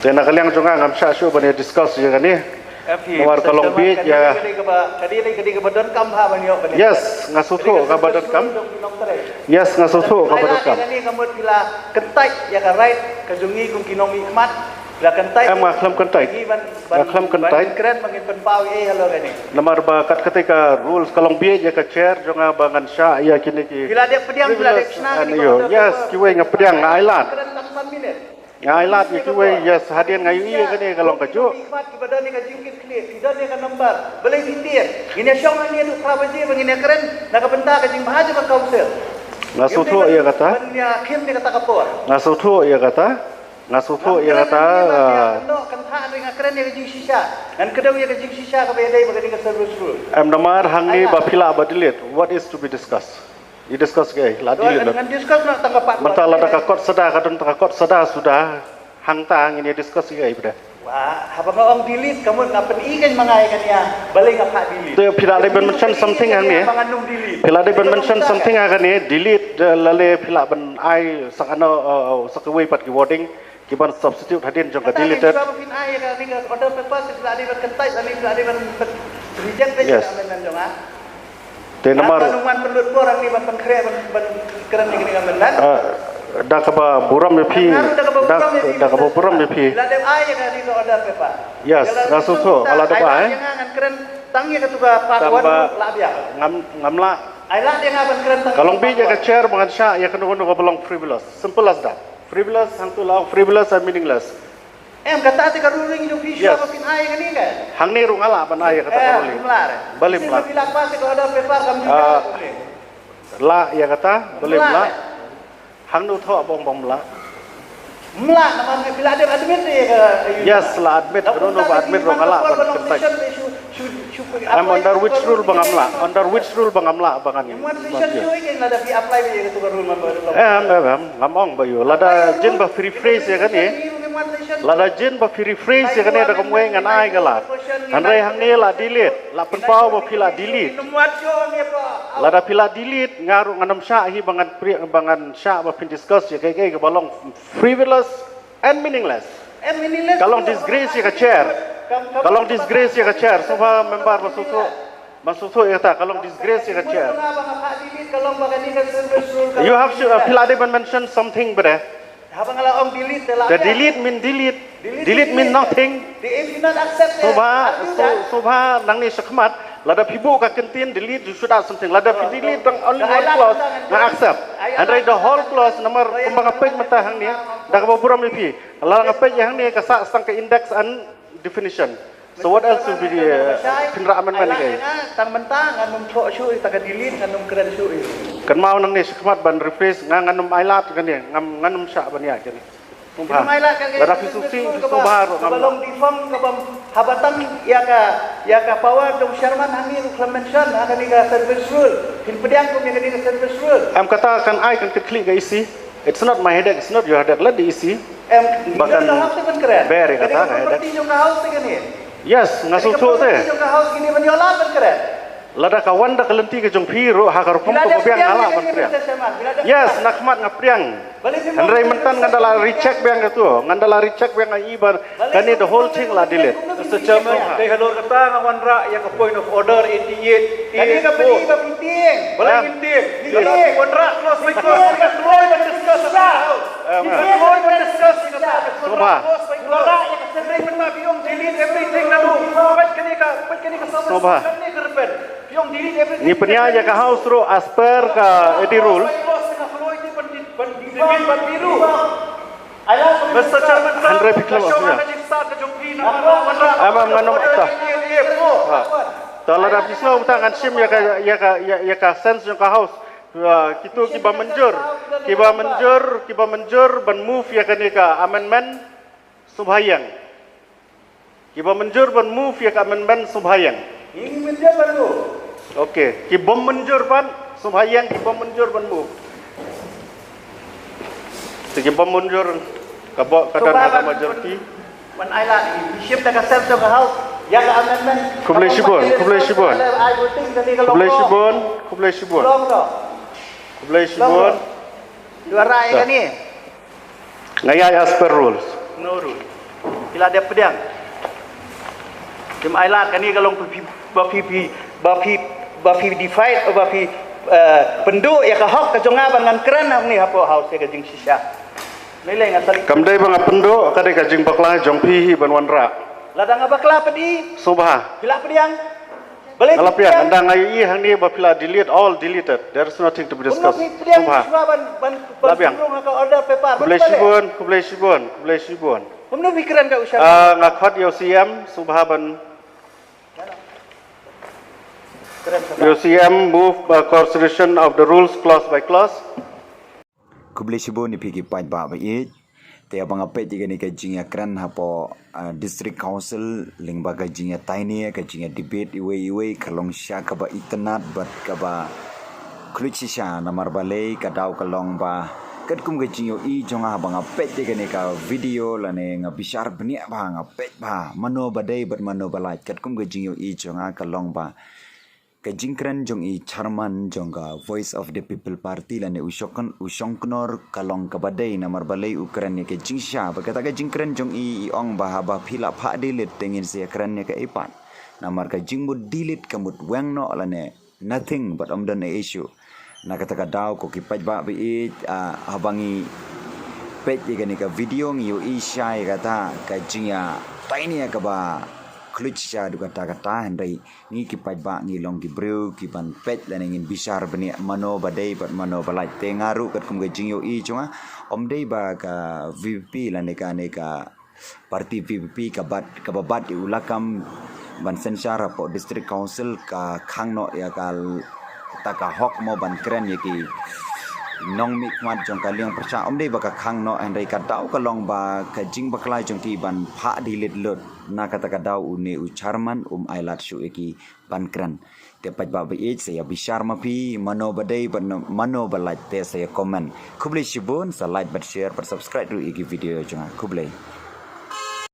Tena kaliang juga ngam sya syu bani discuss ya kan ni. Nomor kolong bit ya. Yes, ngasutu ka badan kam. Yes, ngasutu ka badan kam. Ini kamu bila kentai ya kan right kejungi kum kinomi mat bila kentai. Em ngaklam kentai. Ngaklam kentai. Keren mangin penpau halo ni. Nomor bakat ketika rules kolong bit ya ka chair jonga bangan sya ya kini ki. Bila dia pediang bila dia senang. Yes, kiwe ngapediang ngailat. Keren 8 minit. Ngailat ya kiwe yes hadian ngayu iya kan ni kalau kaju. Nikmat ibadah ni kajingkit clear. Tidak ni kan number. Boleh titir. Ini syong ni tu prabaji bangin keren nak benta kajing bahaju ka council. Ngasutu iya kata. Kim dia kata kapur. Ngasutu iya kata. Ngasutu iya kata. No kan tha ni keren ni kajing shisha. Dan kedau ya kajing shisha ka bedai bagi ka service rule. Em nomor hang ni bapila badilit. What is to be discussed? I discuss gay, ladi le. Dengan discuss nak tanggapan. Mentah lada kakot sedar, kadang kakot sedar sudah hang tang ini discuss gay pada. Wah, apa orang delete kamu ngapain ikan mangai kan ya? Balik ngapa delete? Tu pila ada ben mention something hang ni. Pila ada ben mention something hang ni, delete lale pila ben ai sakano sakaway pat ki wording kiban substitute hadin jong ka deleted. Kalau pin ai kan ni order paper pila ada ben kentai, pila ada ben reject Yes. amen jong ah. Te nomor Kanuman penduduk orang ni ban pengkere ban keren ni dengan benar. dah kaba buram pi. Dah kaba buram pi. Bila dem ai kan ni order paper. Yes, ngasutu ala ada ba eh. Jangan keren tangi ke tuga pakuan la dia. Ngamla. Ai la dia ngaban keren tangi. Kalau bija ke chair bangan sya ya kena guna belong frivolous. Simple as that. Frivolous hang tu law frivolous and meaningless. Kata hati ka ruling yung fish Yes. apa pin ai kan ni kan. Hang ni rung ala ban ay kata kalau li. Balik Bila lah. bilang pas ko order paper kam juga. La ya kata balik la. Hang nu tho bong bong la. Mula naman bila ada admit ni ke. Yes, la admit kena nu admit rung ala ban kentai. I'm under which rule bang amla? Under which rule bang amla bangan ni? Muat decision yo ikan ada pi apply be ke tukar rule member. Ngamong bayu. Lada jen ba free phrase ya kan ni. Lada jen ba free phrase ya kan ni ada kemwe ngan ai galat. Andre hang ni la delete, la penpau ba pila delete. Muat yo ni pa. Lada pila delete ngaru nganam sya hi bangan sya ba pin discuss ya kai ke balong frivolous and meaningless. Kalong disgrace ya ka chair. Kalong disgrace ya ka chair. Sofa member masutu ya ta kalong disgrace ya ka chair. You have to pila de mention something bre. Habang ala om delete The delete mean delete. Delete mean nothing. If you not accept Sofa nang ni sakmat. Lada pibu ka kentin delete you should add something. Lada delete bang only one clause na accept. And read the whole clause nomor pembang page mata hang ni. Dah ka buram ni pi. Ala ngapej hang ni ka sa sang ka index and definition. So what else will be pinra amendment ni? Tang mentang nganum thok syu ta ka delete nganum keren syu. Kan mau nang ni sakmat ban refresh nganum ailat kan ni nganum sya ban ya kan. Sumpah. Lada fisusi subhar balong deform ka bam habatan ya ka power dong Sherman hangi implementation akan ni ka service rule. Hin pediang ko ni ka service rule. Am katakan I kan klik ke isi. It's not my headache, it's not your headache. Let the isi. Bahkan keren. Beri kata headache. Seperti juga house ni. Yes, ngasutu te. Juga house gini menyolat keren. Lada kawan dah kelenti ke jong piro hakar pom ko biang ngala ban priang. Yes, nakmat ngapriang. Andai mentan ngandala recheck biang itu, ngandala recheck biang ai ban kani the whole thing la delete. Mr. Chairman, kay halor kata ngawan ra yang point of order 88. Kani ka pedi ka piting. Balay hindi. Ngawan ra close by close. Deploy and discuss sa. Deploy and discuss sa. Sumpah. Wala ya kasabay man mabiyong delete everything na do. Pwede kani ka Sumpah. Kani kerben. Yung delete everything. Ni penyaja ka house ro as per ka edi rule. Mr. Chairman, Andre Piklam asnya. Amam nganom ta. Tala rapi snow tangan sim ya ka sense yang ka house. Kitu kiba menjur ban move ya kan ka amendment subhayang. Kiba menjur ban move ya ka amendment subhayang. Ini menjur baru. Okay, kiba menjur ban subhayang kiba menjur ban move. Sige pemunjur kabok kadang majority. Man island shift ka self to house. Ya ka amendment. Kublai Shibon. Dua rai kan ni. Ngaya as per rules. No rule. bila dia pedang jam ailat kan ni kalau bapi divide atau bapi penduk ya kahok kejonga bangan keran ni hapo house ke jing sisa nilai ngasal Kamdai bang apendo kadai kajing bakla jongpi ban wanra. ladang abakla pedi Subha. bila pedang balik Alapian andang ayu i hang ni bapila deleted. There is nothing to be discussed. pedang Subha. semua ban Labiang. ka order paper Kublai Shibun. Umno pikiran ka usah Ngakot UCM Subha ban UCM move consideration of the rules clause by clause. Kublai Shibun ni pigi pat ba ba i te abang apet jiga ni ka jinga kran hapo district council lingba ka jinga tiny ka jinga debate iwe kalong sya ka ba itanat bat ka ba kluchi sya namar balai ka daw kalong ba kat kum ka jingo i jonga abang apet jiga ni ka video la ne nga bishar bnia ba nga pet ba mano badai bat mano balai kat kum ka jingo i jonga kalong ba Kajingkran jong i charman jong ka Voice of the People Party lane usongknor kalong kabadai namar balai ukran ne ke jingsha bakata kajingkran jong i ong bahaba phila pha dilit tengin se kran ne ka ipat namar ka jingmud dilit kamut wengno lane nothing but omdan issue nakata ka daw ko kipaj ba bi habangi pet ni ka video ngi i shai kata ka jingya tiny ka ba Klucha du kata hendai ni kipaj ba ni long gibreu kipan pet lan ingin bisar bani mano badai bat mano balai tengaru kat kum gajing yo i chunga omdei ba ka VP lan neka parti VP ka babat di ulakam ban sensara po district council ka khangno ya kal taka hok mo ban kren yaki nong mik mat jong kaliang percha omdei ba ka khangno hendai ka dau ka long ba ka jing baklai jong ti ban pha dilit lot na kata kadau une ucharman ailat shu eki bankran tepat ba bei saya bishar mapi mano badai mano balat te saya komen kublai shibun sa like but share but subscribe dulu eki video jangan kublai